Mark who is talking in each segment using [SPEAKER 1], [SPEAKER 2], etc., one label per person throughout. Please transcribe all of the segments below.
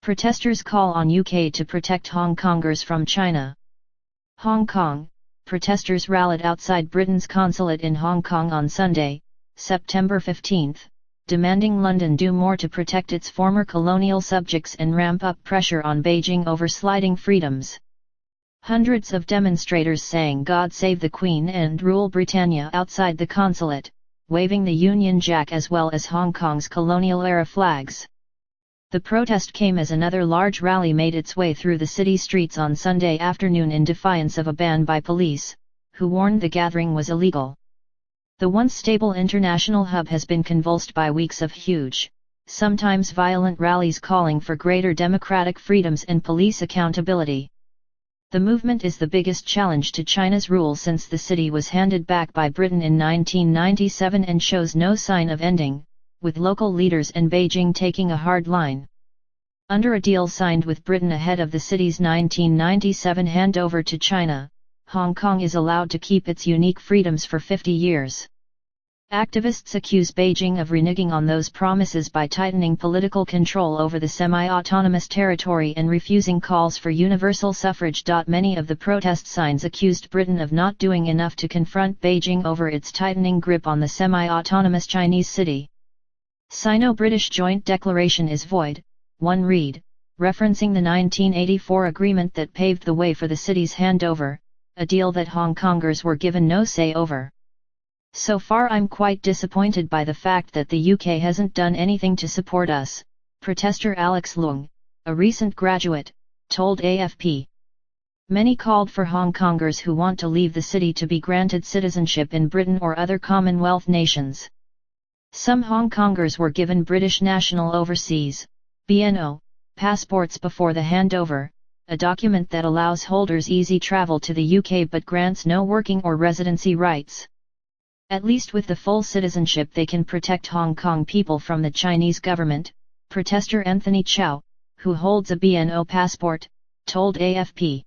[SPEAKER 1] Protesters call on UK to protect Hong Kongers from China. Hong Kong, protesters rallied outside Britain's consulate in Hong Kong on Sunday, September 15, demanding London do more to protect its former colonial subjects and ramp up pressure on Beijing over sliding freedoms. Hundreds of demonstrators sang "God Save the Queen" and "Rule Britannia" outside the consulate, waving the Union Jack as well as Hong Kong's colonial-era flags. The protest came as another large rally made its way through the city streets on Sunday afternoon in defiance of a ban by police, who warned the gathering was illegal. The once stable international hub has been convulsed by weeks of huge, sometimes violent rallies calling for greater democratic freedoms and police accountability. The movement is the biggest challenge to China's rule since the city was handed back by Britain in 1997 and shows no sign of ending, with local leaders and Beijing taking a hard line. Under a deal signed with Britain ahead of the city's 1997 handover to China, Hong Kong is allowed to keep its unique freedoms for 50 years. Activists accuse Beijing of reneging on those promises by tightening political control over the semi-autonomous territory and refusing calls for universal suffrage. Many of the protest signs accused Britain of not doing enough to confront Beijing over its tightening grip on the semi-autonomous Chinese city. Sino-British joint declaration is void, one read, referencing the 1984 agreement that paved the way for the city's handover, a deal that Hong Kongers were given no say over. So far I'm quite disappointed by the fact that the UK hasn't done anything to support us, protester Alex Leung, a recent graduate, told AFP. Many called for Hong Kongers who want to leave the city to be granted citizenship in Britain or other Commonwealth nations. Some Hong Kongers were given British National Overseas (BNO) passports before the handover, a document that allows holders easy travel to the UK but grants no working or residency rights. At least with the full citizenship they can protect Hong Kong people from the Chinese government, protester Anthony Chow, who holds a BNO passport, told AFP.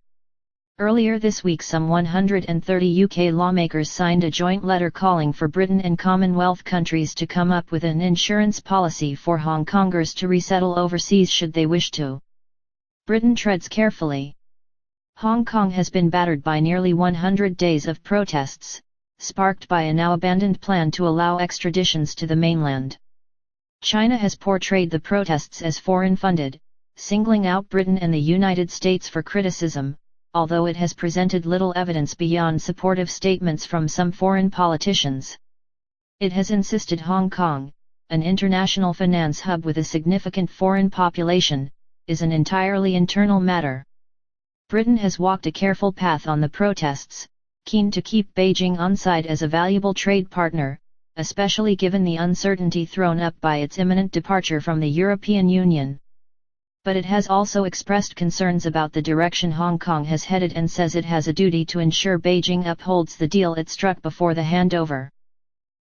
[SPEAKER 1] Earlier this week some 130 UK lawmakers signed a joint letter calling for Britain and Commonwealth countries to come up with an insurance policy for Hong Kongers to resettle overseas should they wish to. Britain treads carefully. Hong Kong has been battered by nearly 100 days of protests, sparked by a now abandoned plan to allow extraditions to the mainland. China has portrayed the protests as foreign-funded, singling out Britain and the United States for criticism, although it has presented little evidence beyond supportive statements from some foreign politicians. It has insisted Hong Kong, an international finance hub with a significant foreign population, is an entirely internal matter. Britain has walked a careful path on the protests, keen to keep Beijing on side as a valuable trade partner, especially given the uncertainty thrown up by its imminent departure from the European Union. But it has also expressed concerns about the direction Hong Kong has headed and says it has a duty to ensure Beijing upholds the deal it struck before the handover.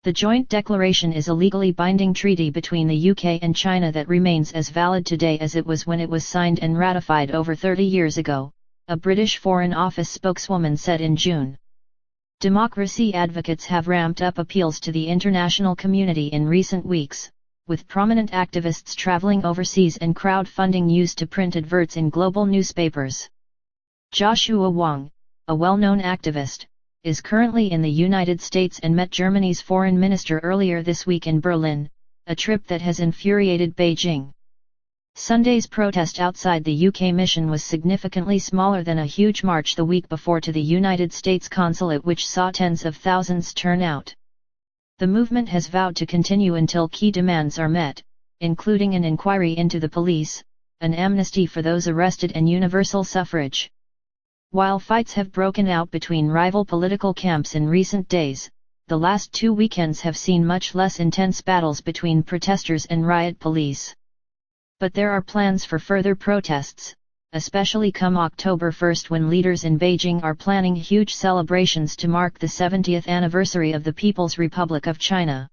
[SPEAKER 1] The joint declaration is a legally binding treaty between the UK and China that remains as valid today as it was when it was signed and ratified over 30 years ago, a British Foreign Office spokeswoman said in June. Democracy advocates have ramped up appeals to the international community in recent weeks, with prominent activists traveling overseas and crowdfunding used to print adverts in global newspapers. Joshua Wong, a well-known activist, is currently in the United States and met Germany's foreign minister earlier this week in Berlin, a trip that has infuriated Beijing. Sunday's protest outside the UK mission was significantly smaller than a huge march the week before to the United States consulate which saw tens of thousands turn out. The movement has vowed to continue until key demands are met, including an inquiry into the police, an amnesty for those arrested and universal suffrage. While fights have broken out between rival political camps in recent days, the last 2 weekends have seen much less intense battles between protesters and riot police. But there are plans for further protests, especially come October 1 when leaders in Beijing are planning huge celebrations to mark the 70th anniversary of the People's Republic of China.